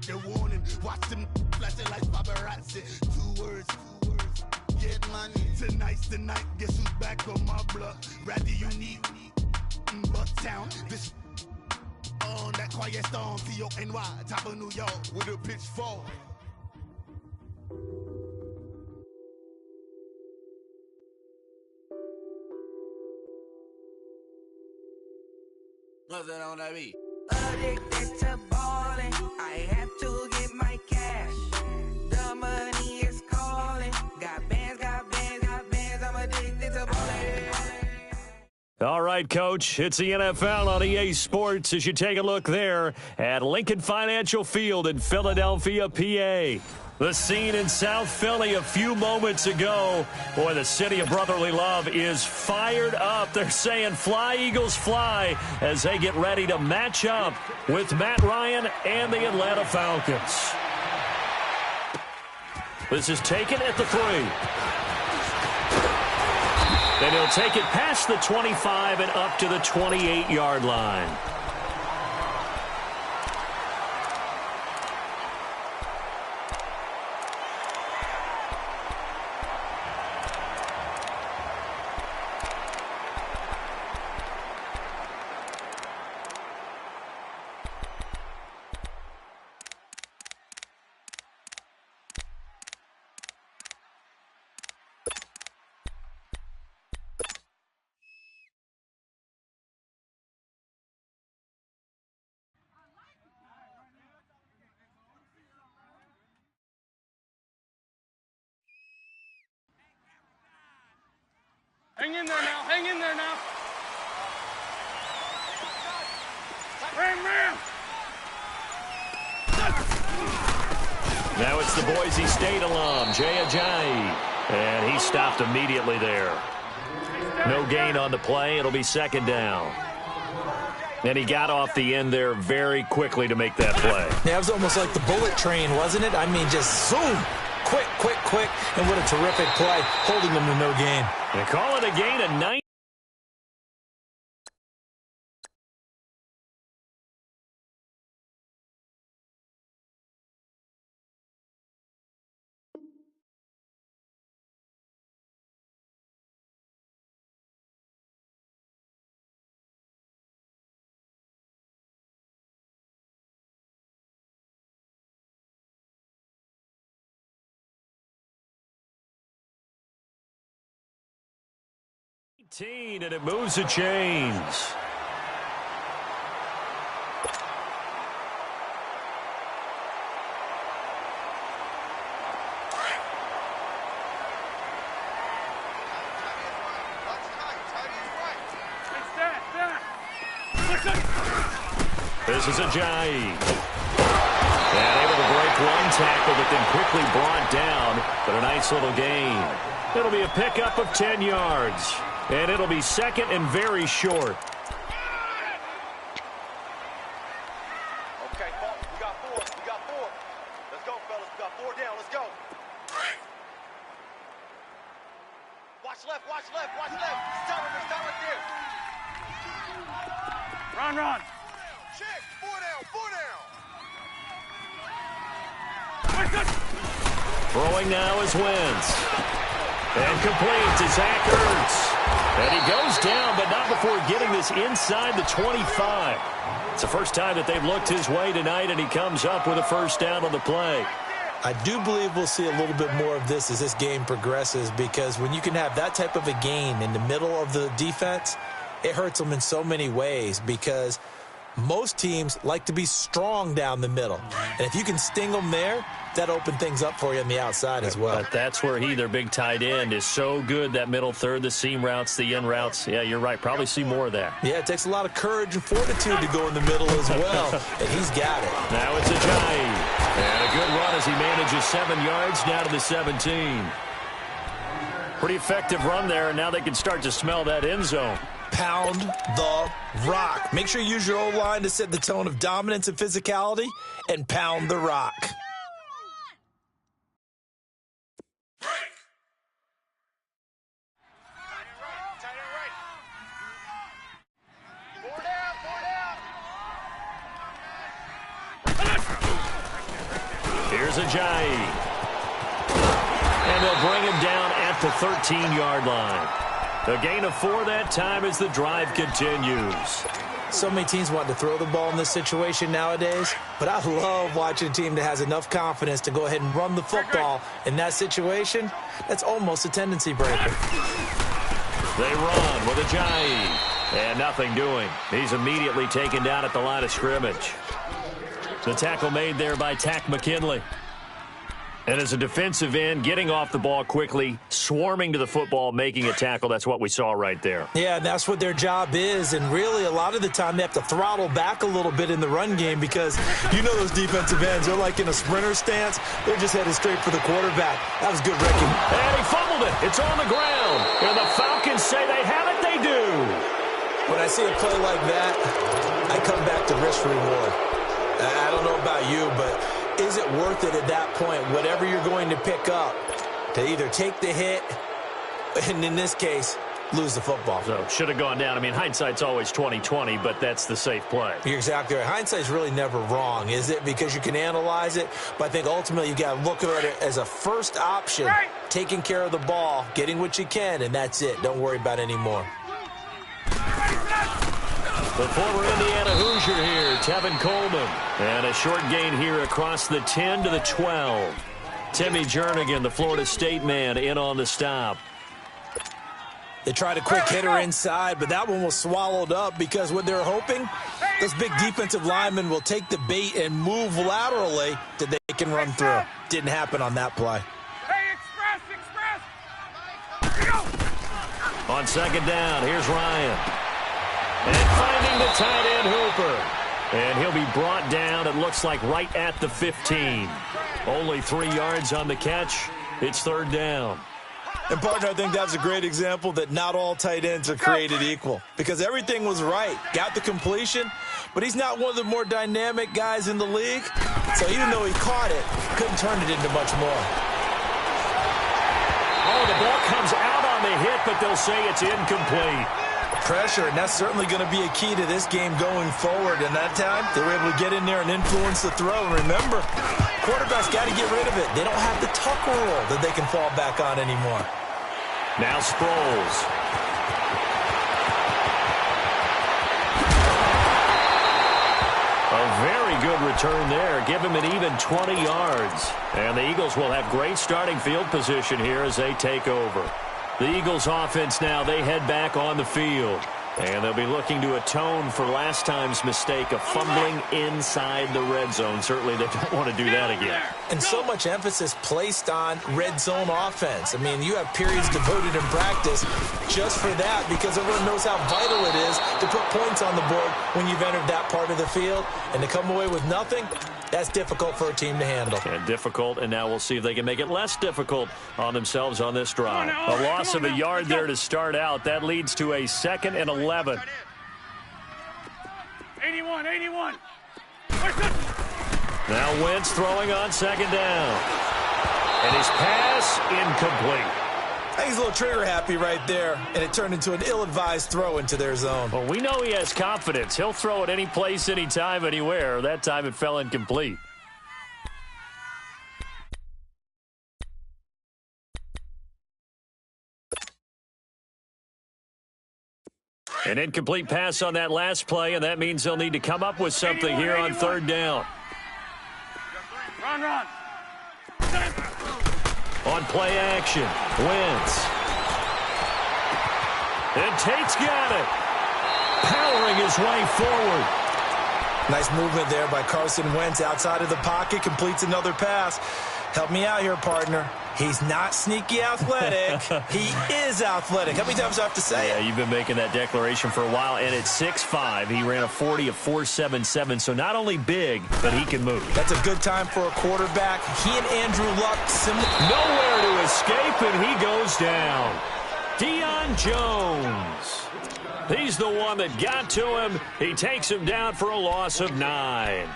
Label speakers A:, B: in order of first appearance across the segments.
A: the warning. Watch them flashing like paparazzi. Two words. Get money. Tonight's the night. Guess who's back on my block? Rather unique. Bucktown. This on that quiet storm. T-O-N-Y. Top of New York with a pitchfork.
B: What's that on that beat?
C: Addicted to ballin', I have to get my cash. The money is calling. Got bands, I'm addicted to ballin'.
D: All right, Coach, it's the NFL on EA Sports as you take a look there at Lincoln Financial Field in Philadelphia, PA. The scene in South Philly a few moments ago. Boy, the city of brotherly love is fired up. They're saying fly, Eagles, fly as they get ready to match up with Matt Ryan and the Atlanta Falcons. This is taken at the 3. And he'll take it past the 25 and up to the 28-yard line.
E: Hang in there now. Hang in there now. Ram.
D: Now it's the Boise State alum, Jay Ajayi. And he stopped immediately there. No gain on the play. It'll be second down. And he got off the end there very quickly to make that play.
F: Yeah, it was almost like the bullet train, wasn't it? I mean, just zoom. Quick, and what a terrific play, holding them to no gain.
D: They call it a gain of 9. And it moves the chains. This is Ajayi. And able to break one tackle, but then quickly brought down. But a nice little gain. It'll be a pickup of 10 yards. And it'll be second and very short.
G: Okay, we got four. Let's go, fellas. We got 4 down. Let's go. Watch left. Stop right there.
E: Run.
G: Check. 4 down.
D: Throwing now is Wentz. And complete to Zach Ertz. And he goes down, but not before getting this inside the 25. It's the first time that they've looked his way tonight, and he comes up with a first down on the play.
F: I do believe we'll see a little bit more of this as this game progresses, because when you can have that type of a gain in the middle of the defense, it hurts them in so many ways, because most teams like to be strong down the middle. And if you can sting them there, that opens things up for you on the outside as well.
D: But that's where their big tight end, is so good, that middle third, the seam routes, the in routes. Yeah, you're right. Probably see more of that.
F: Yeah, it takes a lot of courage and fortitude to go in the middle as well, and he's got it.
D: Now it's Ajayi. And a good run as he manages 7 yards down to the 17. Pretty effective run there, and now they can start to smell that end zone.
F: Pound the rock. Make sure you use your O-line to set the tone of dominance and physicality, and pound the rock.
D: Here's Ajayi. And they'll bring him down at the 13-yard line. A gain of 4 that time as the drive continues.
F: So many teams want to throw the ball in this situation nowadays, but I love watching a team that has enough confidence to go ahead and run the football in that situation. That's almost a tendency breaker.
D: They run with Ajayi, and nothing doing. He's immediately taken down at the line of scrimmage. The tackle made there by Tack McKinley. And as a defensive end, getting off the ball quickly, swarming to the football, making a tackle, that's what we saw right there.
F: Yeah, and that's what their job is. And really, a lot of the time, they have to throttle back a little bit in the run game because you know those defensive ends, they're like in a sprinter stance. They're just headed straight for the quarterback. That was good wrecking.
D: And he fumbled it. It's on the ground. And the Falcons say they have it. They do.
F: When I see a play like that, I come back to risk-reward. I don't know about you, but is it worth it at that point, whatever you're going to pick up, to either take the hit and, in this case, lose the football?
D: So, should have gone down. I mean, hindsight's always 20/20, but that's the safe play.
F: You're exactly right. Hindsight's really never wrong, is it? Because you can analyze it, but I think ultimately you got to look at it as a first option, taking care of the ball, getting what you can, and that's it. Don't worry about any more.
D: The former Indiana Hoosier here, Tevin Coleman. And a short gain here across the 10 to the 12. Timmy Jernigan, the Florida State man, in on the stop.
F: They tried a quick hitter inside, but that one was swallowed up because what they're hoping, those big defensive linemen will take the bait and move laterally that they can run through. Didn't happen on that play.
E: Hey, express!
D: On second down, here's Ryan. And finding the tight end Hooper. And he'll be brought down, it looks like, right at the 15. Only 3 yards on the catch. It's third down.
F: And, partner, I think that's a great example that not all tight ends are created equal. Because everything was right. Got the completion, but he's not one of the more dynamic guys in the league. So even though he caught it, couldn't turn it into much more.
D: Oh, the ball comes out on the hit, but they'll say it's incomplete.
F: Pressure, and that's certainly going to be a key to this game going forward. And that time, they were able to get in there and influence the throw. And remember, quarterbacks got to get rid of it. They don't have the tuck rule that they can fall back on anymore.
D: Now Sproles. A very good return there. Give him an even 20 yards. And the Eagles will have great starting field position here as they take over. The Eagles offense now, they head back on the field. And they'll be looking to atone for last time's mistake of fumbling inside the red zone. Certainly they don't want to do that again.
F: And so much emphasis placed on red zone offense. I mean, you have periods devoted in practice just for that because everyone knows how vital it is to put points on the board when you've entered that part of the field. And to come away with nothing, that's difficult for a team to handle.
D: And difficult, and now we'll see if they can make it less difficult on themselves on this drive. A loss of a yard there to start out. That leads to a 2nd and 11.
E: 81.
D: Now Wentz throwing on second down. And his pass incomplete.
F: I think he's a little trigger happy right there, and it turned into an ill-advised throw into their zone.
D: Well, we know he has confidence. He'll throw it any place, anytime, anywhere. That time it fell incomplete. An incomplete pass on that last play, and that means they'll need to come up with something here on third down.
E: Run.
D: On play action, Wentz. And Tate's got it. Powering his way forward.
F: Nice movement there by Carson Wentz outside of the pocket, completes another pass. Help me out here, partner. He's not sneaky athletic. He is athletic. How many times do I have to say it?
D: Yeah, you've been making that declaration for a while, and at 6'5", he ran a 40 of 4.77, so not only big, but he can move.
F: That's a good time for a quarterback. He and Andrew Luck, similar.
D: Nowhere to escape, and he goes down. Deion Jones. He's the one that got to him. He takes him down for a loss of 9.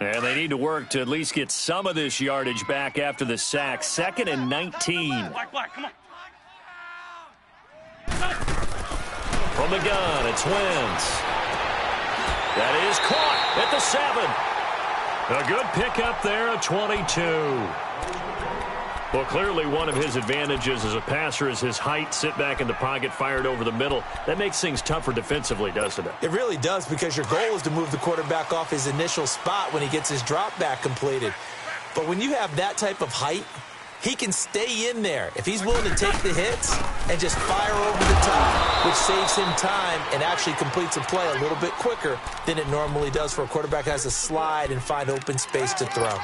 D: And they need to work to at least get some of this yardage back after the sack. 2nd and 19.
E: Black, come on.
D: From the gun, it's Wentz. That is caught at the 7. A good pickup there, a 22. Well, clearly one of his advantages as a passer is his height. Sit back in the pocket, fired over the middle. That makes things tougher defensively, doesn't it?
F: It really does, because your goal is to move the quarterback off his initial spot when he gets his drop back completed. But when you have that type of height, he can stay in there if he's willing to take the hits and just fire over the top, which saves him time and actually completes a play a little bit quicker than it normally does for a quarterback that has to slide and find open space to throw.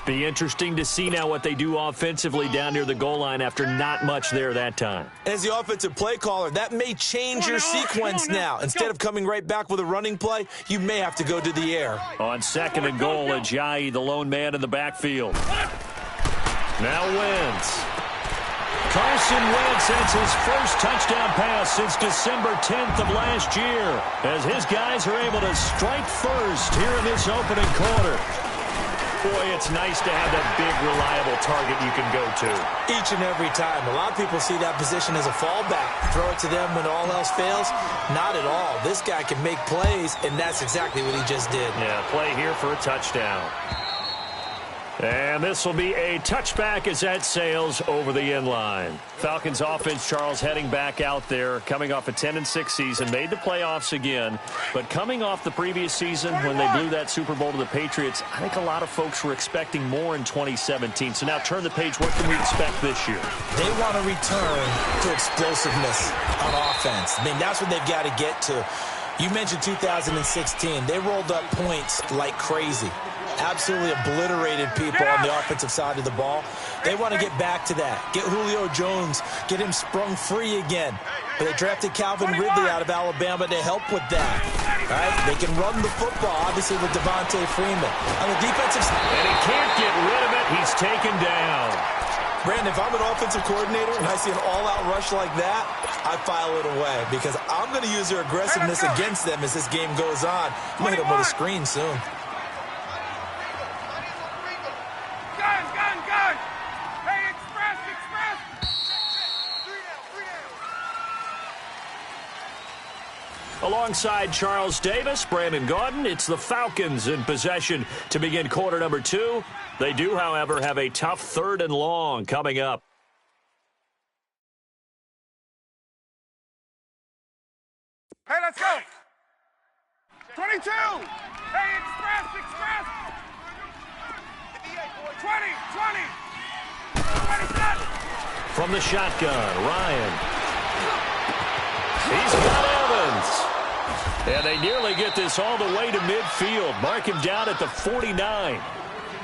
D: Be interesting to see now what they do offensively down near the goal line after not much there that time.
F: As the offensive play caller, that may change your sequence now. Instead of coming right back with a running play, you may have to go to the air.
D: On 2nd and goal, Ajayi, the lone man in the backfield. Now Wentz. Carson Wentz has his first touchdown pass since December 10th of last year, as his guys are able to strike first here in this opening quarter. Boy, it's nice to have that big, reliable target you can go to.
F: Each and every time. A lot of people see that position as a fallback. Throw it to them when all else fails. Not at all. This guy can make plays, and that's exactly what he just did.
D: Yeah, play here for a touchdown. And this will be a touchback as that sails over the end line. Falcons offense, Charles, heading back out there, coming off a 10-6 season, made the playoffs again. But coming off the previous season when they blew that Super Bowl to the Patriots, I think a lot of folks were expecting more in 2017. So now turn the page. What can we expect this year?
F: They want to return to explosiveness on offense. I mean, that's what they've got to get to. You mentioned 2016. They rolled up points like crazy. Absolutely obliterated people on the offensive side of the ball. They want to get back to that. Get Julio Jones, get him sprung free again. But they drafted Calvin Ridley out of Alabama to help with that. Right? They can run the football, obviously, with Devontae Freeman. On the defensive side.
D: And he can't get rid of it. He's taken down.
F: Brandon, if I'm an offensive coordinator and I see an all-out rush like that, I file it away because I'm going to use their aggressiveness against them as this game goes on. I'm going to hit them with a screen soon.
D: Alongside Charles Davis, Brandon Gaudin, it's the Falcons in possession to begin quarter number 2. They do, however, have a tough 3rd and long coming up.
E: Hey, let's go. 22. Hey, express. 20.
D: From the shotgun, Ryan. He's got Evans. And they nearly get this all the way to midfield. Mark him down at the 49.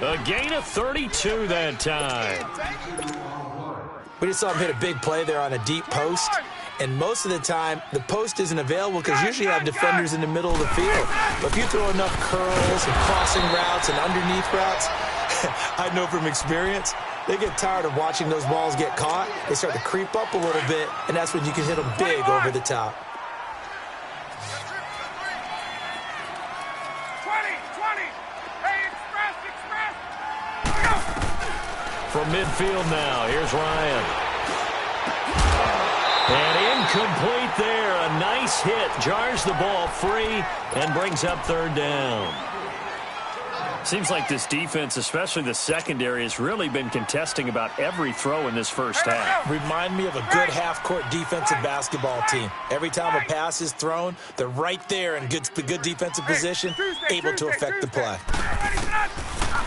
D: A gain of 32 that time.
F: We just saw him hit a big play there on a deep post. And most of the time, the post isn't available because usually you have defenders in the middle of the field. But if you throw enough curls and crossing routes and underneath routes, I know from experience, they get tired of watching those balls get caught. They start to creep up a little bit, and that's when you can hit them big over the top.
E: 20. Hey, express.
D: From midfield now, here's Ryan. And incomplete there. A nice hit. Jars the ball free and brings up 3rd down. Seems like this defense, especially the secondary, has really been contesting about every throw in this first half.
F: Remind me of a good half-court defensive basketball team. Every time a pass is thrown, they're right there in the good defensive position, able to affect the play.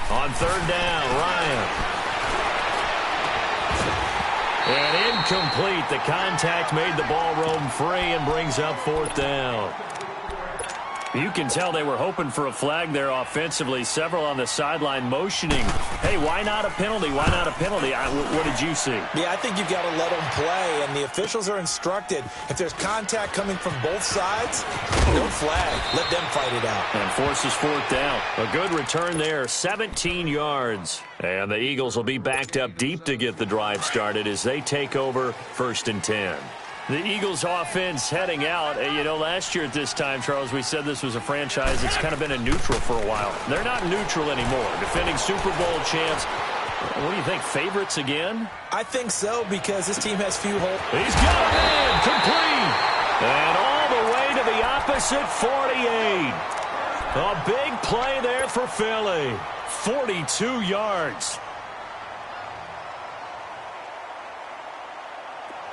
D: On 3rd down, Ryan. And incomplete. The contact made the ball roam free and brings up 4th down. You can tell they were hoping for a flag there offensively. Several on the sideline motioning. Hey, why not a penalty? Why not a penalty? What did you see?
F: Yeah, I think you've got to let them play, and the officials are instructed. If there's contact coming from both sides, no flag. Let them fight it out.
D: And forces 4th down. A good return there, 17 yards. And the Eagles will be backed up deep to get the drive started as they take over 1st and 10. The Eagles offense heading out. You know, last year at this time, Charles, we said this was a franchise that's kind of been a neutral for a while. They're not neutral anymore. Defending Super Bowl champs. What do you think, favorites again?
F: I think so because this team has few holes.
D: He's got it in, complete. And all the way to the opposite opposite 48. A big play there for Philly. 42 yards.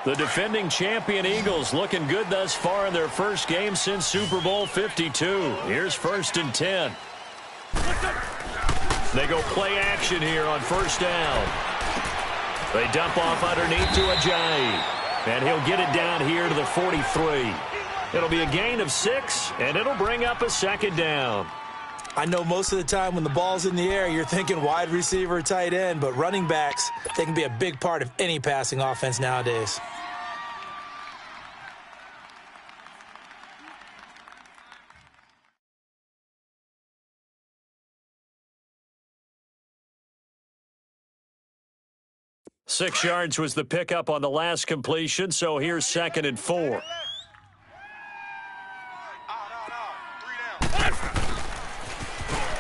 D: The defending champion Eagles looking good thus far in their first game since Super Bowl 52. Here's 1st and 10. They go play action here on first down. They dump off underneath to Ajayi. And he'll get it down here to the 43. It'll be a gain of 6, and it'll bring up a 2nd down.
F: I know most of the time when the ball's in the air, you're thinking wide receiver, tight end, but running backs, they can be a big part of any passing offense nowadays.
D: Six yards was the pickup on the last completion, so here's 2nd and 4.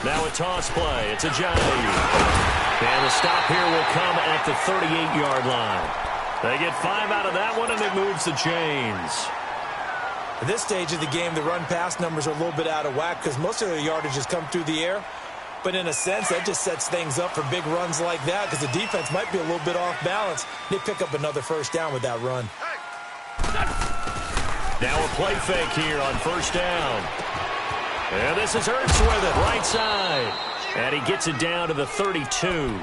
D: Now a toss play. It's Ajayi. And the stop here will come at the 38-yard line. They get 5 out of that one, and it moves the chains.
F: At this stage of the game, the run-pass numbers are a little bit out of whack because most of their yardage has come through the air. But in a sense, that just sets things up for big runs like that because the defense might be a little bit off balance. They pick up another first down with that run.
D: Now a play fake here on first down. And this is Ertz with it, right side. And he gets it down to the 32.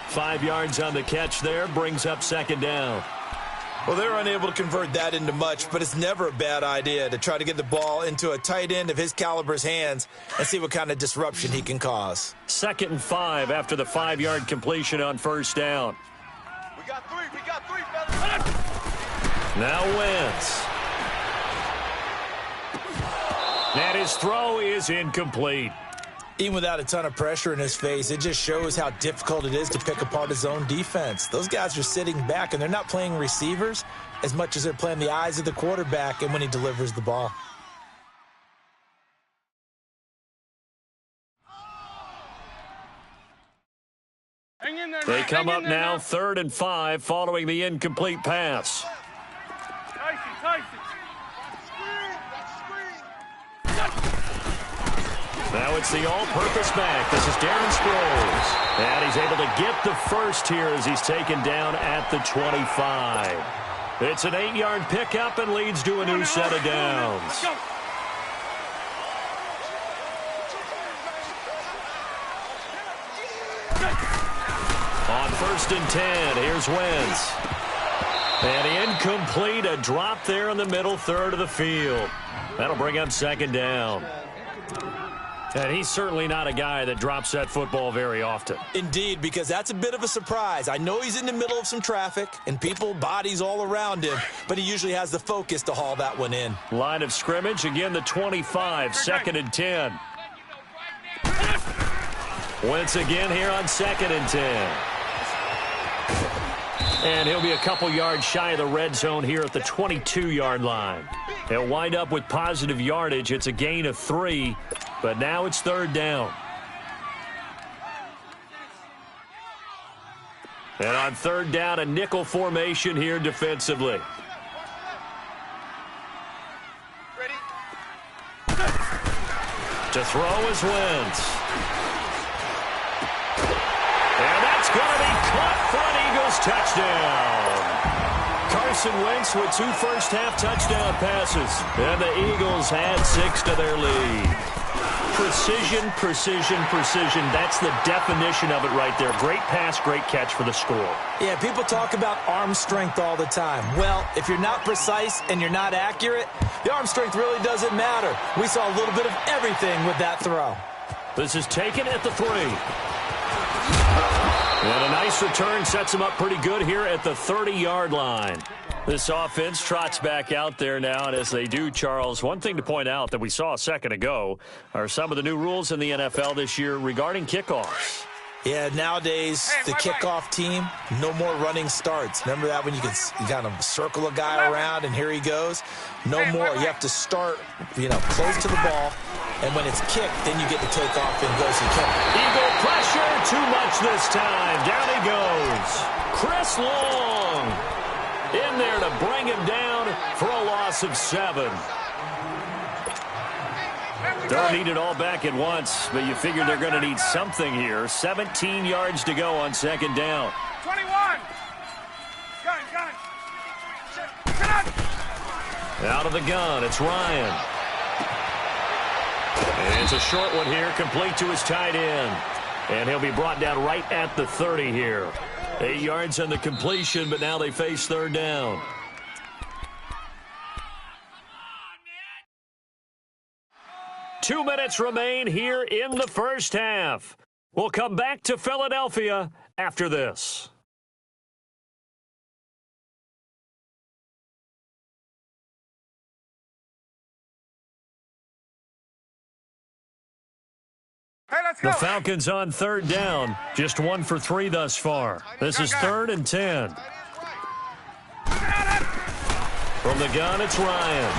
D: 5 yards on the catch there, brings up 2nd down.
F: Well, they're unable to convert that into much, but it's never a bad idea to try to get the ball into a tight end of his caliber's hands and see what kind of disruption he can cause.
D: 2nd and 5 after the 5-yard completion on first down.
G: We got three, fellas.
D: Now Wentz. And his throw is incomplete.
F: Even without a ton of pressure in his face, it just shows how difficult it is to pick apart his own defense. Those guys are sitting back, and they're not playing receivers as much as they're playing the eyes of the quarterback and when he delivers the ball.
E: Hang in there,
D: They come up now 3rd and 5 following the incomplete pass.
E: Tyson.
D: Now it's the all-purpose back. This is Darren Sproles. And he's able to get the first here as he's taken down at the 25. It's an 8-yard pickup and leads to a new set of downs. On 1st and 10, here's Wentz. And incomplete, a drop there in the middle third of the field. That'll bring up 2nd down. And he's certainly not a guy that drops that football very often.
F: Indeed, because that's a bit of a surprise. I know he's in the middle of some traffic and people, bodies all around him, but he usually has the focus to haul that one in.
D: Line of scrimmage, again the 25, 2nd and 10. Wentz again here on 2nd and 10. And he'll be a couple yards shy of the red zone here at the 22-yard line. He'll wind up with positive yardage. It's a gain of 3, but now it's 3rd down. And on 3rd down, a nickel formation here defensively.
G: Ready?
D: To throw is Wentz. And that's going to be caught for an Eagles touchdown. Carson Wentz with 2 first-half touchdown passes. And the Eagles add 6 to their lead. Precision, precision, precision. That's the definition of it right there. Great pass, great catch for the score.
F: Yeah, people talk about arm strength all the time. Well, if you're not precise and you're not accurate, the arm strength really doesn't matter. We saw a little bit of everything with that throw.
D: This is taken at the 3. And a nice return sets him up pretty good here at the 30-yard line. This offense trots back out there now, and as they do, Charles, one thing to point out that we saw a second ago are some of the new rules in the NFL this year regarding kickoffs.
F: Yeah, nowadays, the kickoff team, no more running starts. Remember that when you kind of circle a guy around and here he goes? No more. You have to start, close to the ball, and when it's kicked, then you get to take off and go see kick.
D: Eagle pressure, too much this time. Down he goes. Chris Long in there to bring him down for a loss of 7. Don't need it all back at once, but you figure they're going to need something here. 17 yards to go on second down.
E: 21. Gun. Get on.
D: Out of the gun, it's Ryan. And it's a short one here, complete to his tight end. And he'll be brought down right at the 30 here. 8 yards on the completion, but now they face third down. Two minutes remain here in the first half. We'll come back to Philadelphia after this.
E: Hey, let's go.
D: The Falcons on third down. Just 1 for 3 thus far. This is 3rd and 10. From the gun, it's Ryan.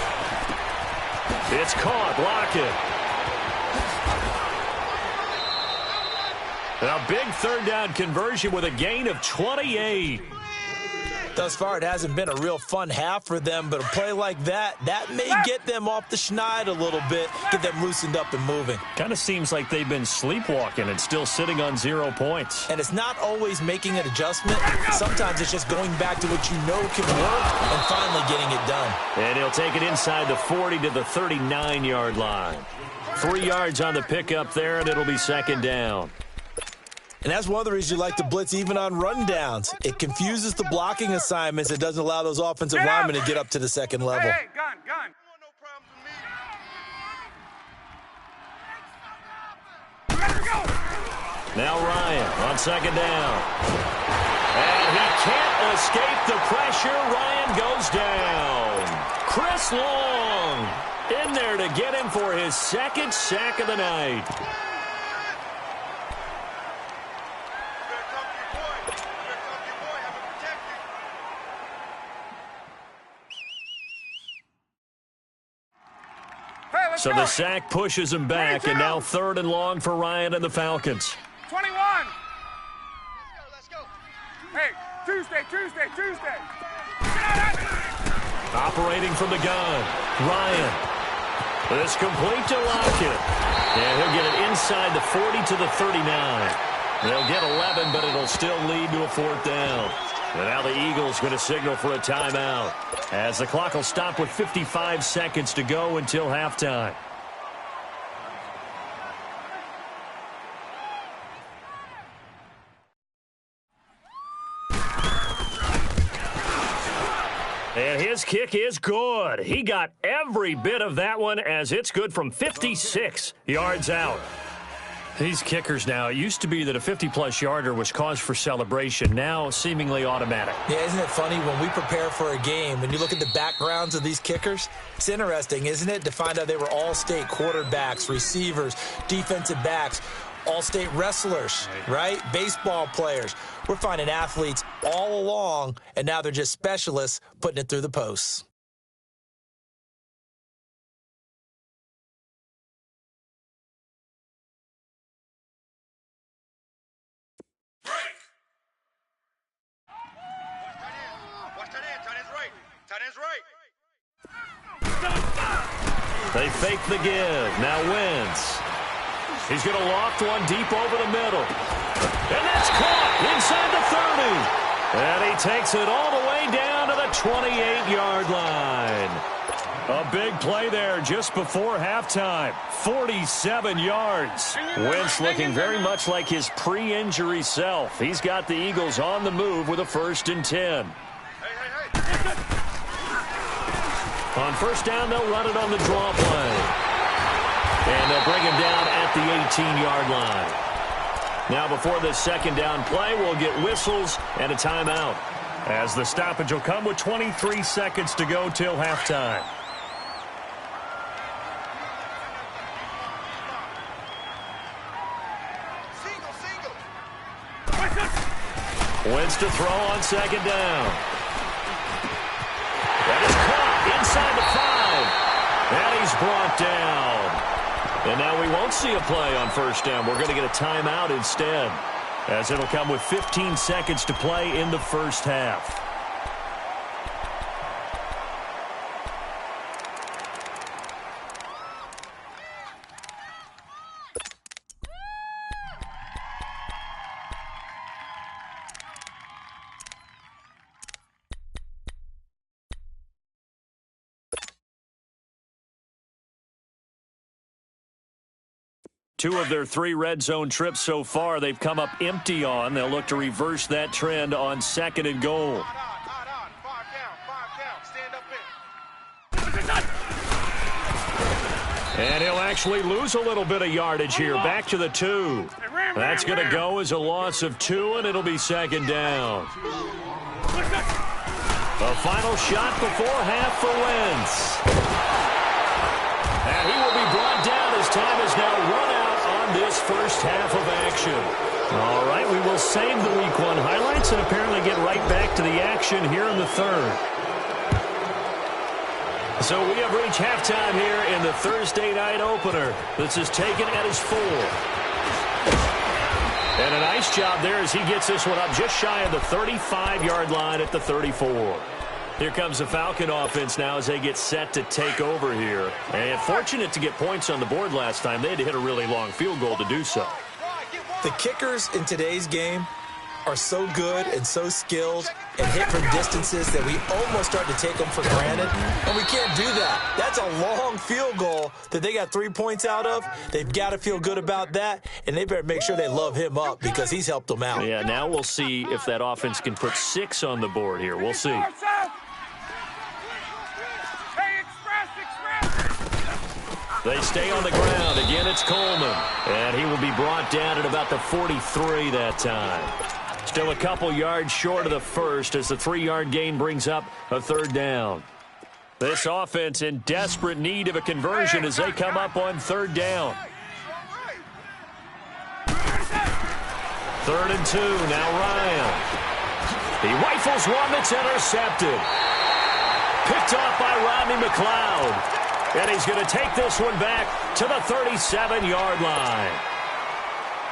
D: It's caught. Lockett. A big third down conversion with a gain of 28.
F: Thus far, it hasn't been a real fun half for them, but a play like that may get them off the schneid a little bit, get them loosened up and moving.
D: Kind of seems like they've been sleepwalking and still sitting on 0 points.
F: And it's not always making an adjustment. Sometimes it's just going back to what you know can work and finally getting it done.
D: And he'll take it inside the 40 to the 39-yard line. 3 yards on the pickup there, and it'll be second down.
F: And that's one of the reasons you like to blitz even on rundowns. It confuses the blocking assignments. It doesn't allow those offensive linemen to get up to the second level.
E: Hey, gun.
D: Now Ryan on second down. And he can't escape the pressure. Ryan goes down. Chris Long in there to get him for his second sack of the night. So the sack pushes him back, and now 3rd and long for Ryan and the Falcons.
E: 21. Let's go. Hey, Tuesday.
D: Operating from the gun, Ryan. This complete to Lockett. And he'll get it inside the 40 to the 39. They'll get 11, but it'll still lead to a 4th down. And now the Eagles going to signal for a timeout, as the clock will stop with 55 seconds to go until halftime. And his kick is good. He got every bit of that one, as it's good from 56 yards out. These kickers now, it used to be that a 50-plus yarder was cause for celebration. Now, seemingly automatic.
F: Yeah, isn't it funny when we prepare for a game, when you look at the backgrounds of these kickers? It's interesting, isn't it, to find out they were all-state quarterbacks, receivers, defensive backs, all-state wrestlers, right? Baseball players. We're finding athletes all along, and now they're just specialists putting it through the posts.
D: They fake the give. Now Wentz. He's going to loft one deep over the middle. And that's caught inside the 30. And he takes it all the way down to the 28-yard line. A big play there just before halftime. 47 yards. Wentz looking very much like his pre-injury self. He's got the Eagles on the move with a 1st and 10. On 1st down, they'll run it on the draw play. And they'll bring him down at the 18-yard line. Now, before this 2nd down play, we'll get whistles and a timeout, as the stoppage will come with 23 seconds to go till halftime. Wentz to throw on 2nd down. That is caught inside the 5. And he's brought down. And now we won't see a play on 1st down. We're going to get a timeout instead, as it'll come with 15 seconds to play in the first half. 2 of their 3 red zone trips so far, they've come up empty on. They'll look to reverse that trend on 2nd and goal. And he'll actually lose a little bit of yardage here. Back to the 2. That's going to go as a loss of 2, and it'll be 2nd down. The final shot before half for Wentz. And he will be brought down as time is now run out on this first half of action. All right, we will save the Week 1 highlights and apparently get right back to the action here in the 3rd. So we have reached halftime here in the Thursday night opener. This is taken at his 4. And a nice job there as he gets this one up just shy of the 35-yard line at the 34. Here comes the Falcon offense now as they get set to take over here. And fortunate to get points on the board last time. They had to hit a really long field goal to do so.
F: The kickers in today's game are so good and so skilled and hit from distances that we almost start to take them for granted. And we can't do that. That's a long field goal that they got 3 points out of. They've got to feel good about that, and they better make sure they love him up because he's helped them out.
D: Yeah, now we'll see if that offense can put 6 on the board here. We'll see. They stay on the ground. Again, it's Coleman. And he will be brought down at about the 43 that time. Still a couple yards short of the first as the 3-yard gain brings up a 3rd down. This offense in desperate need of a conversion as they come up on 3rd down. 3rd and 2. Now Ryan. He rifles one that's intercepted. Picked off by Rodney McLeod. And he's going to take this one back to the 37-yard line.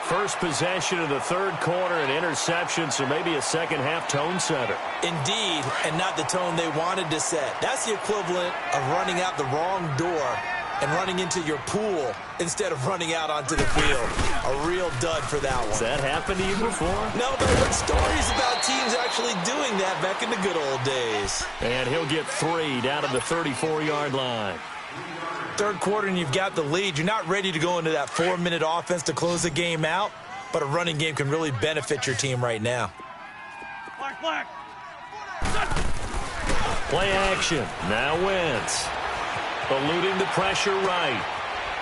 D: First possession of the 3rd quarter, an interception, so maybe a second-half tone setter.
F: Indeed, and not the tone they wanted to set. That's the equivalent of running out the wrong door and running into your pool instead of running out onto the field. A real dud for that one.
D: Has that happened to you before?
F: No, but I heard stories about teams actually doing that back in the good old days.
D: And he'll get 3 down to the 34-yard line.
F: 3rd quarter and you've got the lead. You're not ready to go into that 4-minute offense to close the game out, but a running game can really benefit your team right now.
E: Black.
D: Play action. Now Wentz. Eluding the pressure right.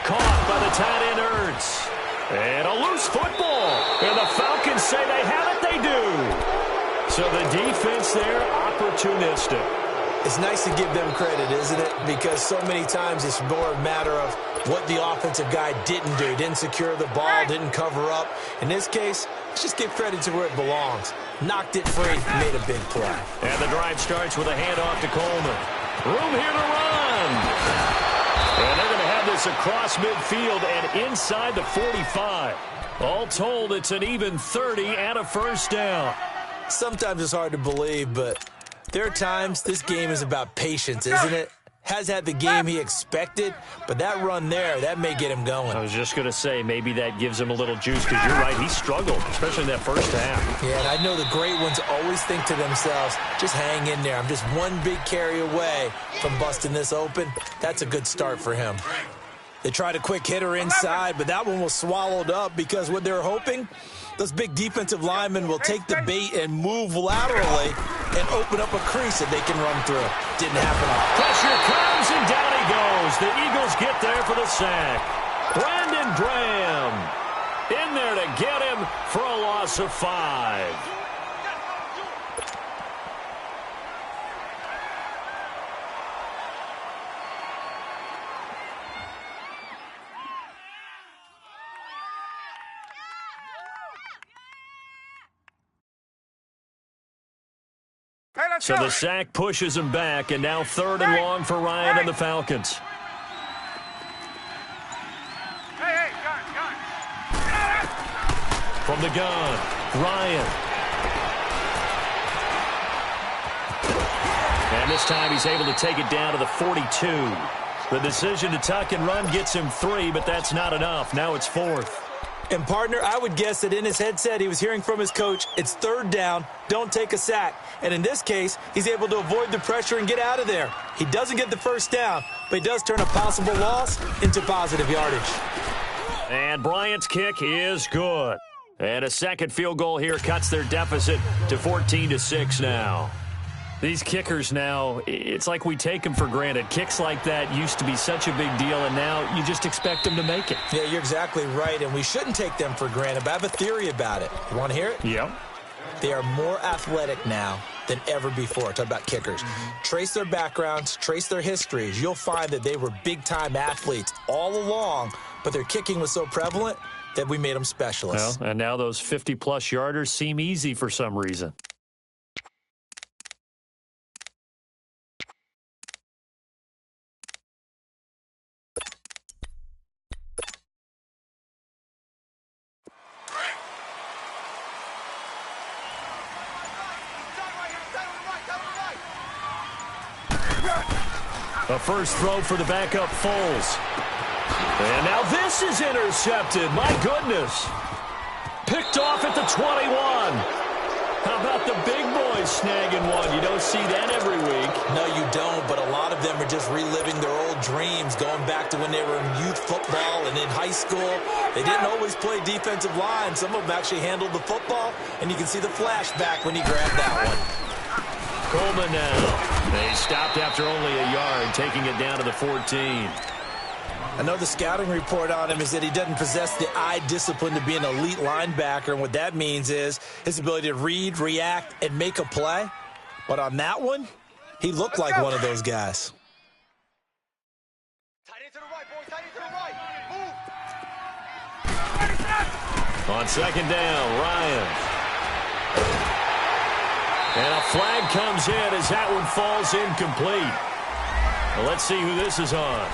D: Caught by the tight end Ertz. And a loose football. And the Falcons say they have it. They do. So the defense there, opportunistic.
F: It's nice to give them credit, isn't it? Because so many times it's more a matter of what the offensive guy didn't do. Didn't secure the ball, didn't cover up. In this case, let's just give credit to where it belongs. Knocked it free, made a big play.
D: And the drive starts with a handoff to Coleman. Room here to run. And they're going to have this across midfield and inside the 45. All told, it's an even 30 and a 1st down.
F: Sometimes it's hard to believe, but there are times this game is about patience, isn't it? Has had the game he expected, but that run there, that may get him going.
D: I was just going to say, maybe that gives him a little juice, because you're right, he struggled, especially in that first half.
F: Yeah, and I know the great ones always think to themselves, just hang in there. I'm just one big carry away from busting this open. That's a good start for him. They tried a quick hitter inside, but that one was swallowed up because what they're hoping, those big defensive linemen will take the bait and move laterally and open up a crease that they can run through. Didn't happen.
D: Pressure comes, and down he goes. The Eagles get there for the sack. Brandon Graham in there to get him for a loss of 5. So the sack pushes him back, and now 3rd and long for Ryan and the Falcons.
E: Hey, gun.
D: From the gun, Ryan. And this time he's able to take it down to the 42. The decision to tuck and run gets him 3, but that's not enough. Now it's 4th.
F: And, partner, I would guess that in his headset he was hearing from his coach, it's 3rd down, don't take a sack. And in this case, he's able to avoid the pressure and get out of there. He doesn't get the 1st down, but he does turn a possible loss into positive yardage.
D: And Bryant's kick is good. And a second field goal here cuts their deficit to 14-6 now. These kickers now, it's like we take them for granted. Kicks like that used to be such a big deal, and now you just expect them to make it.
F: Yeah, you're exactly right, and we shouldn't take them for granted, but I have a theory about it. You want to hear it?
D: Yep.
F: They are more athletic now than ever before. Talk about kickers. Trace their backgrounds, trace their histories. You'll find that they were big-time athletes all along, but their kicking was so prevalent that we made them specialists.
D: Well, and now those 50-plus yarders seem easy for some reason. A first throw for the backup Foles. And now this is intercepted. My goodness. Picked off at the 21. How about the big boys snagging one? You don't see that every week.
F: No, you don't, but a lot of them are just reliving their old dreams, going back to when they were in youth football and in high school. They didn't always play defensive line. Some of them actually handled the football, and you can see the flashback when he grabbed that one.
D: Coleman now. They stopped after only a yard, taking it down to the 14.
F: I know the scouting report on him is that he doesn't possess the eye discipline to be an elite linebacker, and what that means is his ability to read, react, and make a play. But on that one, he looked like one of those guys.
G: Tight end to the right, boys. Tight end to the right. Move.
D: On second down, Ryan. And a flag comes in as that one falls incomplete. Well, let's see who this is on.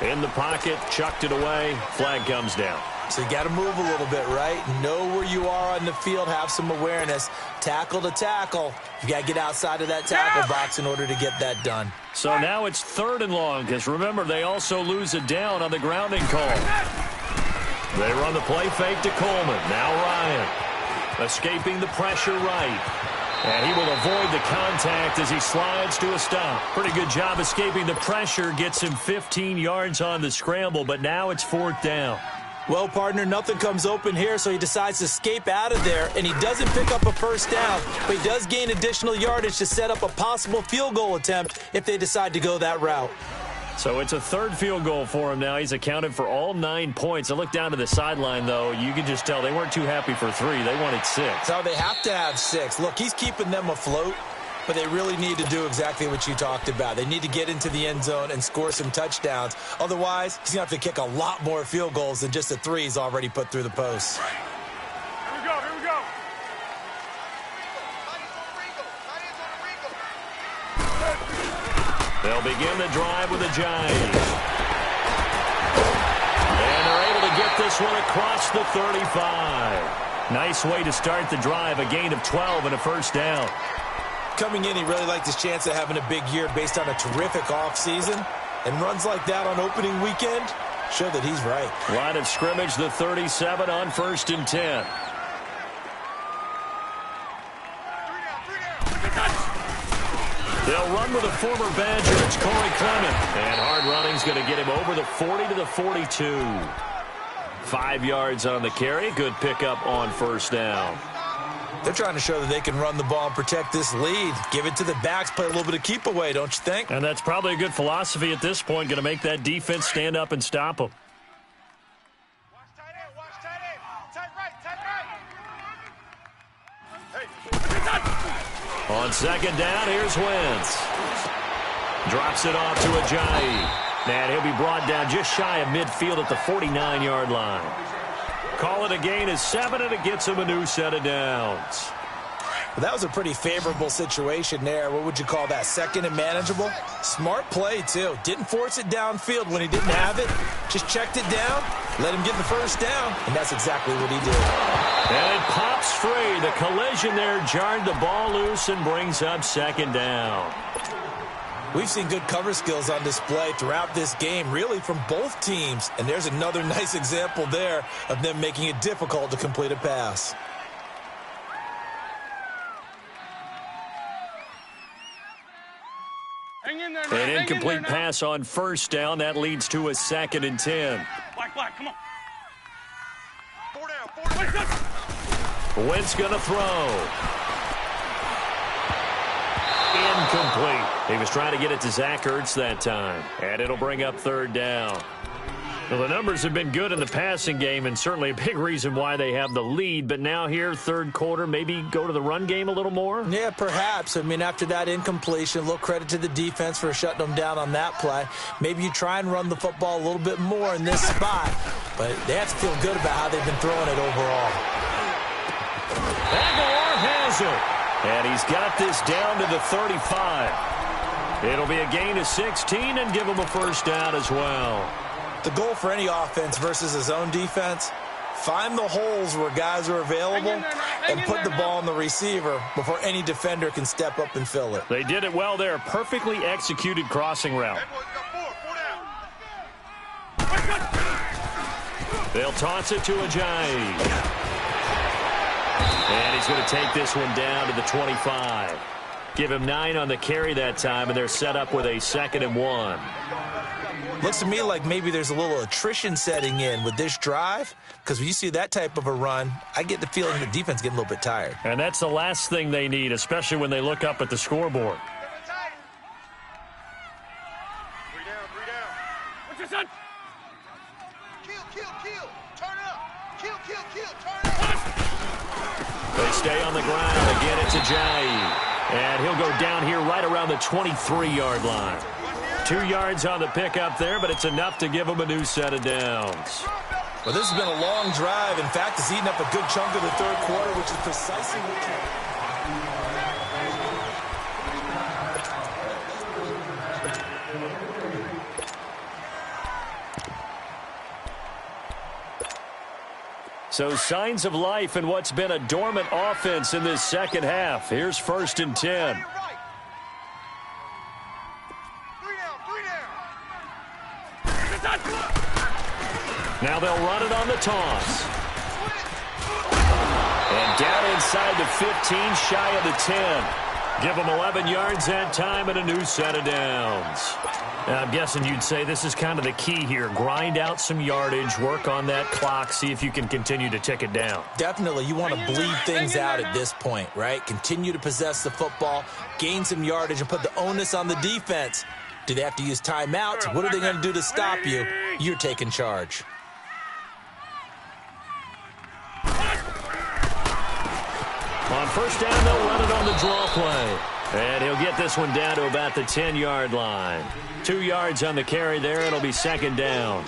D: In the pocket, chucked it away, flag comes down.
F: So you got to move a little bit, right? Know where you are on the field, have some awareness. Tackle to tackle. You got to get outside of that tackle box in order to get that done.
D: So now it's 3rd and long, because remember, they also lose a down on the grounding call. They run the play fake to Coleman. Now Ryan. Escaping the pressure right. And he will avoid the contact as he slides to a stop. Pretty good job escaping the pressure. Gets him 15 yards on the scramble, but now it's 4th down.
F: Well, partner, nothing comes open here, so he decides to escape out of there, and he doesn't pick up a first down, but he does gain additional yardage to set up a possible field goal attempt if they decide to go that route.
D: So it's a 3rd field goal for him now. He's accounted for all 9 points. I look down to the sideline, though. You can just tell they weren't too happy for 3. They wanted 6.
F: So they have to have 6. Look, he's keeping them afloat, but they really need to do exactly what you talked about. They need to get into the end zone and score some touchdowns. Otherwise, he's going to have to kick a lot more field goals than just the 3 he's already put through the posts.
E: Here we go, here we go.
D: They'll begin the drive with a Giants. And they're able to get this one across the 35. Nice way to start the drive, a gain of 12 and a first down.
F: Coming in, he really liked his chance of having a big year based on a terrific offseason. And runs like that on opening weekend show that he's right.
D: Line of scrimmage, the 37 on 1st and 10. They'll run with a former Badger. It's Corey Clement. And hard running's going to get him over the 40 to the 42. 5 yards on the carry. Good pickup on first down.
F: They're trying to show that they can run the ball and protect this lead. Give it to the backs, play a little bit of keep away, don't you think?
D: And that's probably a good philosophy at this point. Going to make that defense stand up and stop them.
E: Watch tight end, watch tight end. Tight right, tight right. Hey.
D: On second down, here's Wentz. Drops it off to Ajayi. And he'll be brought down just shy of midfield at the 49-yard line. Call it a gain of 7, and it gets him a new set of downs.
F: Well, that was a pretty favorable situation there. What would you call that? 2nd and manageable? Smart play, too. Didn't force it downfield when he didn't have it. Just checked it down, let him get the first down, and that's exactly what he did.
D: And it pops free. The collision there jarred the ball loose and brings up 2nd down.
F: We've seen good cover skills on display throughout this game, really from both teams. And there's another nice example there of them making it difficult to complete a pass.
E: Hang in there, man.
D: An
E: Hang
D: incomplete
E: in there now.
D: pass on first down. That leads to a 2nd and 10.
E: Black, come on.
D: Wentz going to throw. Incomplete. He was trying to get it to Zach Ertz that time. And it'll bring up third down. Well, the numbers have been good in the passing game, and certainly a big reason why they have the lead. But now here, third quarter, maybe go to the run game a little more?
F: Yeah, perhaps. I mean, after that incompletion, a little credit to the defense for shutting them down on that play. Maybe you try and run the football a little bit more in this spot. But they have to feel good about how they've been throwing it overall.
D: Aguilar has it. And he's got this down to the 35. It'll be a gain of 16 and give him a first down as well.
F: The goal for any offense versus his own defense, find the holes where guys are available and put the ball on the receiver before any defender can step up and fill it.
D: They did it well there. Perfectly executed crossing route. They'll toss it to Ajayi. And he's going to take this one down to the 25. Give him 9 on the carry that time, and they're set up with a 2nd and 1.
F: Looks to me like maybe there's a little attrition setting in with this drive, because when you see that type of a run, I get the feeling the defense getting a little bit tired.
D: And that's the last thing they need, especially when they look up at the scoreboard.
E: 3 down. What's your son? Kill. Turn it up. Kill. Turn it up.
D: They stay on the ground. Again, it's Ajayi. And he'll go down here right around the 23-yard line. 2 yards on the pickup there, but it's enough to give him a new set of downs.
F: Well, this has been a long drive. In fact, it's eaten up a good chunk of the third quarter, which is precisely what
D: So signs of life in what's been a dormant offense in this second half. Here's 1st and 10. Now they'll run it on the toss. And down inside the 15, shy of the 10. Give them 11 yards that time and a new set of downs. Now, I'm guessing you'd say this is kind of the key here. Grind out some yardage, work on that clock, see if you can continue to tick it down.
F: Definitely. You want to bleed things out at this point, right? Continue to possess the football, gain some yardage, and put the onus on the defense. Do they have to use timeouts? What are they going to do to stop you? You're taking charge.
D: On first down, they'll run it on the draw play. And he'll get this one down to about the 10-yard line. 2 yards on the carry there. It'll be 2nd down.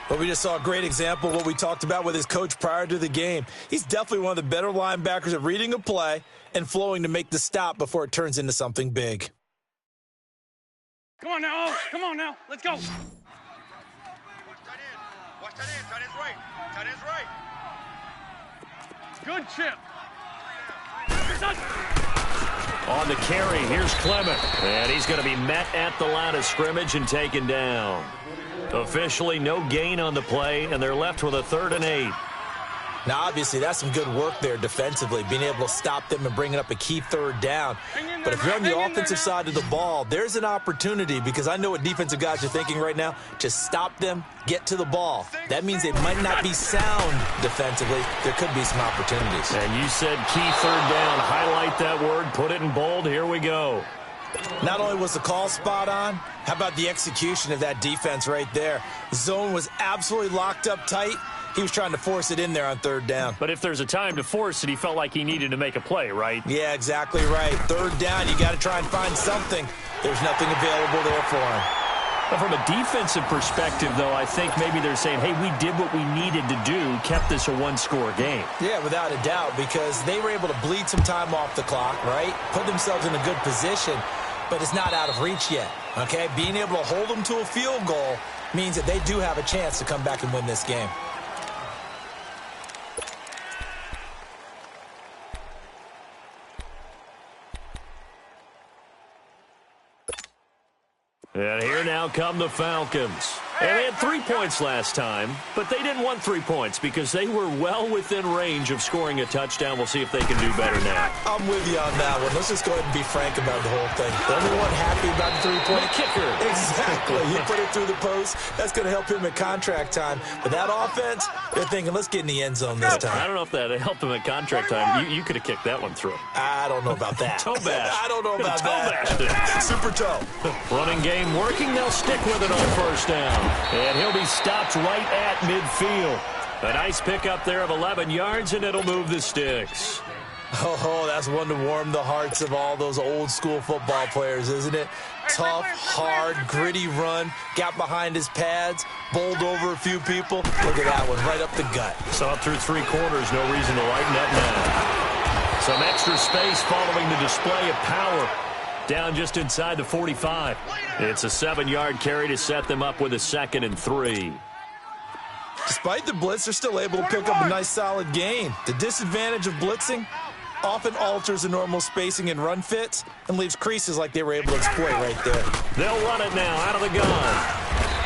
F: Well, we just saw a great example of what we talked about with his coach prior to the game. He's definitely one of the better linebackers at reading a play and flowing to make the stop before it turns into something big.
E: Come on now. Let's go. Watch tight end. Tight end's right. Good chip.
D: On the carry, here's Clement. And he's going to be met at the line of scrimmage and taken down. Officially no gain on the play, and they're left with a 3rd and 8.
F: Now, obviously, that's some good work there defensively, being able to stop them and bringing up a key 3rd down. But if you're on the offensive side of the ball, there's an opportunity, because I know what defensive guys are thinking right now. Just stop them, get to the ball. That means they might not be sound defensively. There could be some opportunities.
D: And you said key 3rd down. Highlight that word, put it in bold. Here we go.
F: Not only was the call spot on, how about the execution of that defense right there? Zone was absolutely locked up tight. He was trying to force it in there on 3rd down.
D: But if there's a time to force it, he felt like he needed to make a play, right?
F: Yeah, exactly right. 3rd down, you got to try and find something. There's nothing available there for him.
D: But from a defensive perspective, though, I think maybe they're saying, hey, we did what we needed to do, kept this a one-score game.
F: Yeah, without a doubt, because they were able to bleed some time off the clock, right? Put themselves in a good position, but it's not out of reach yet, okay? Being able to hold them to a field goal means that they do have a chance to come back and win this game.
D: And here now come the Falcons. And they had 3 points last time, but they didn't want 3 points because they were well within range of scoring a touchdown. We'll see if they can do better now.
F: I'm with you on that one. Let's just go ahead and be frank about the whole thing. The only one happy about the 3-point
D: kicker.
F: Exactly. He put it through the post. That's going to help him at contract time. But that offense, they're thinking, let's get in the end zone this time.
D: I don't know if that helped him at contract time. You could have kicked that one through.
F: I don't know about that.
D: Toe bash.
F: I don't know about
D: that.
F: Super toe.
D: Running game working. They'll stick with it on first down. And he'll be stopped right at midfield. A nice pickup there of 11 yards, and it'll move the sticks.
F: Oh, that's one to warm the hearts of all those old-school football players, isn't it? Tough, hard, gritty run. Got behind his pads, bowled over a few people. Look at that one, right up the gut.
D: Saw it through 3 quarters. No reason to lighten up now. Some extra space following the display of power. Down just inside the 45. It's a 7-yard carry to set them up with a 2nd and 3.
F: Despite the blitz, they're still able to pick up a nice, solid gain. The disadvantage of blitzing often alters the normal spacing and run fits and leaves creases like they were able to exploit right there.
D: They'll run it now out of the gun.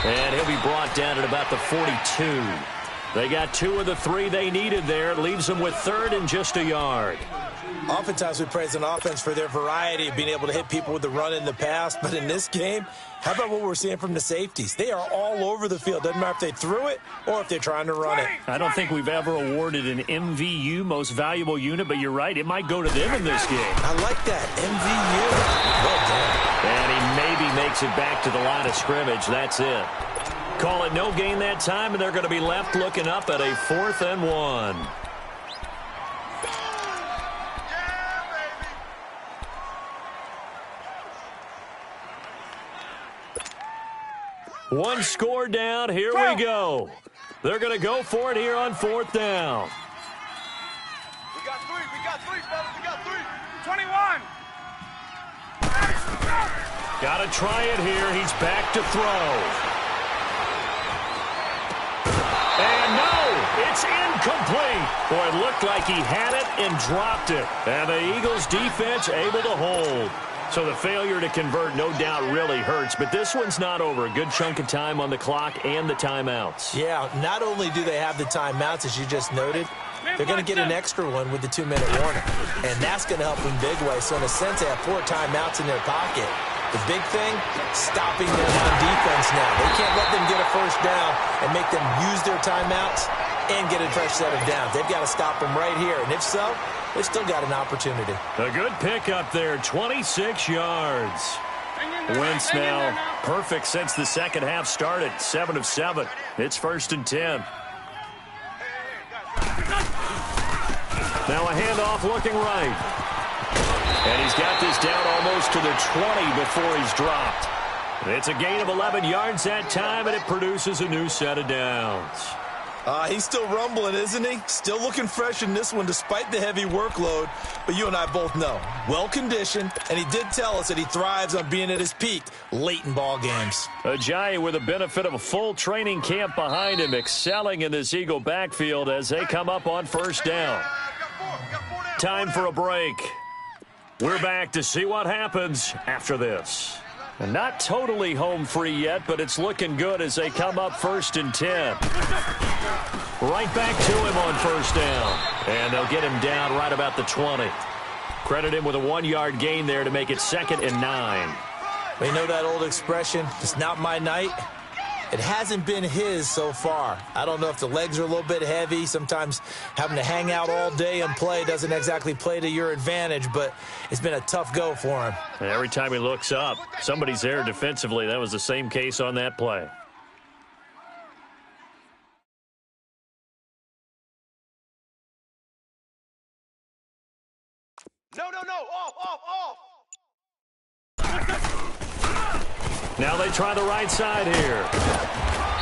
D: And he'll be brought down at about the 42. They got 2 of the 3 they needed there. It leaves them with 3rd and just a yard.
F: Oftentimes we praise an offense for their variety of being able to hit people with the run in the pass, but in this game, how about what we're seeing from the safeties? They are all over the field. Doesn't matter if they threw it or if they're trying to run it.
D: I don't think we've ever awarded an MVU, most valuable unit, but you're right, it might go to them in this game.
F: I like that, MVU. Well done.
D: And he maybe makes it back to the line of scrimmage. That's it. Call it no gain that time, and they're going to be left looking up at a 4th and 1. One score down. Here we go. They're going to go for it here on 4th down.
E: We got 3, fellas. We got 3.
C: 21.
D: Got to try it here. He's back to throw. And no, it's incomplete. Boy, it looked like he had it and dropped it. And the Eagles defense able to hold. So the failure to convert, no doubt, really hurts. But this one's not over. A good chunk of time on the clock and the timeouts.
F: Yeah, not only do they have the timeouts, as you just noted, they're going to get an extra one with the 2-minute warning. And that's going to help in big ways. So in a sense, they have 4 timeouts in their pocket. The big thing, stopping them on defense now. They can't let them get a first down and make them use their timeouts and get a fresh set of downs. They've got to stop them right here. And if so, they've still got an opportunity.
D: A good pickup there, 26 yards. Wentz now perfect since the second half started, 7 of 7. It's 1st and 10. Now a handoff looking right. And he's got this down almost to the 20 before he's dropped. It's a gain of 11 yards that time, and it produces a new set of downs.
F: He's still rumbling, isn't he? Still looking fresh in this one despite the heavy workload. But you and I both know, well-conditioned, and he did tell us that he thrives on being at his peak late in ball games.
D: Ajayi with the benefit of a full training camp behind him, excelling in this Eagle backfield as they come up on first down. Time for a break. We're back to see what happens after this. And not totally home free yet, but it's looking good as they come up 1st and 10. Right back to him on first down. And they'll get him down right about the 20. Credit him with a 1-yard gain there to make it 2nd and 9.
F: We know that old expression, it's not my night. It hasn't been his so far. I don't know if the legs are a little bit heavy. Sometimes having to hang out all day and play doesn't exactly play to your advantage, but it's been a tough go for him.
D: And every time he looks up, somebody's there defensively. That was the same case on that play.
E: No. Off.
D: Now they try the right side here.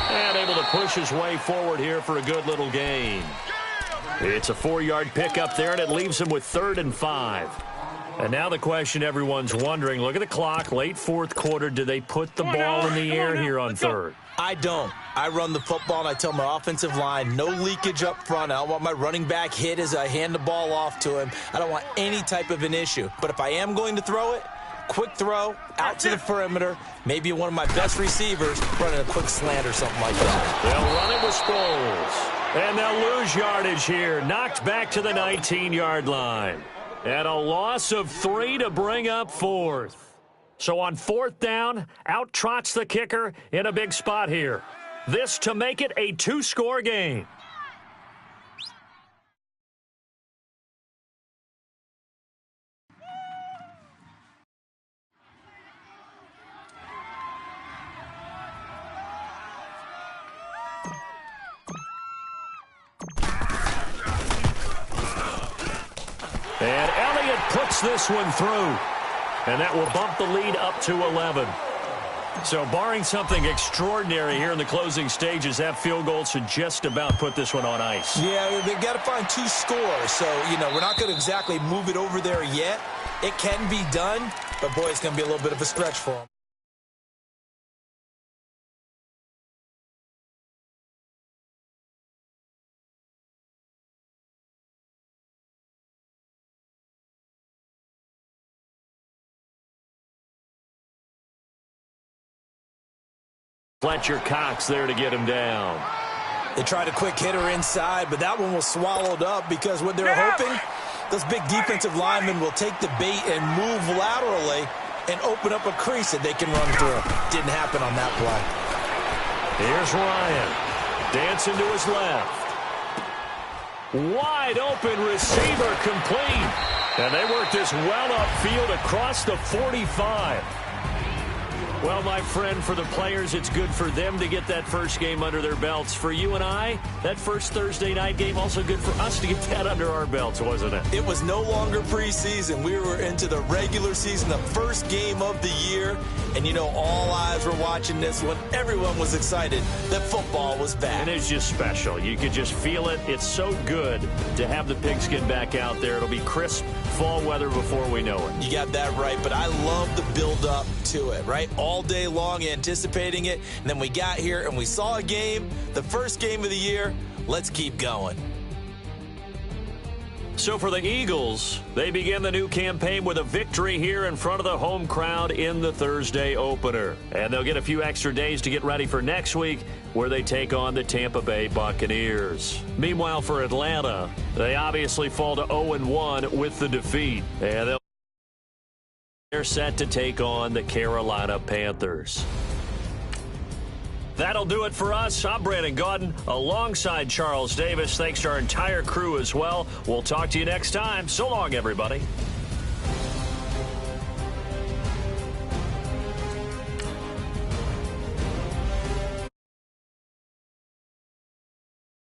D: And able to push his way forward here for a good little gain. It's a 4-yard pickup there, and it leaves him with 3rd and 5. And now the question everyone's wondering, look at the clock, late 4th quarter, do they put the ball in the air here on 3rd?
F: I don't. I run the football, and I tell my offensive line, no leakage up front. I don't want my running back hit as I hand the ball off to him. I don't want any type of an issue. But if I am going to throw it, quick throw out to the perimeter, maybe one of my best receivers running a quick slant or something like that.
D: They'll run it with Sproles. And they'll lose yardage here. Knocked back to the 19-yard line. And a loss of 3 to bring up 4th. So on 4th down, out trots the kicker in a big spot here. This to make it a 2-score game. And Elliott puts this one through. And that will bump the lead up to 11. So barring something extraordinary here in the closing stages, that field goal should just about put this one on ice.
F: Yeah, they've got to find 2 scores. So, we're not going to exactly move it over there yet. It can be done, but, boy, it's going to be a little bit of a stretch for them.
D: Fletcher Cox there to get him down.
F: They tried a quick hitter inside, but that one was swallowed up because what they're hoping, those big defensive linemen will take the bait and move laterally and open up a crease that they can run through. Didn't happen on that play.
D: Here's Ryan. Dancing to his left. Wide open receiver complete. And they work this well upfield across the 45. Well, my friend, for the players, it's good for them to get that first game under their belts. For you and I, that first Thursday night game, also good for us to get that under our belts, wasn't it?
F: It was no longer preseason. We were into the regular season, the first game of the year. And, all eyes were watching this one. Everyone was excited that football was back.
D: And it's just special. You could just feel it. It's so good to have the pigskin back out there. It'll be crisp fall weather before we know it.
F: You got that right, but I love the build-up to it, right? All day long anticipating it, and then we got here and we saw a game, the first game of the year. Let's keep going.
D: So for the Eagles, they begin the new campaign with a victory here in front of the home crowd in the Thursday opener. And they'll get a few extra days to get ready for next week, where they take on the Tampa Bay Buccaneers. Meanwhile, for Atlanta, they obviously fall to 0-1 with the defeat. And they're set to take on the Carolina Panthers. That'll do it for us. I'm Brandon Gaudin alongside Charles Davis. Thanks to our entire crew as well. We'll talk to you next time. So long, everybody.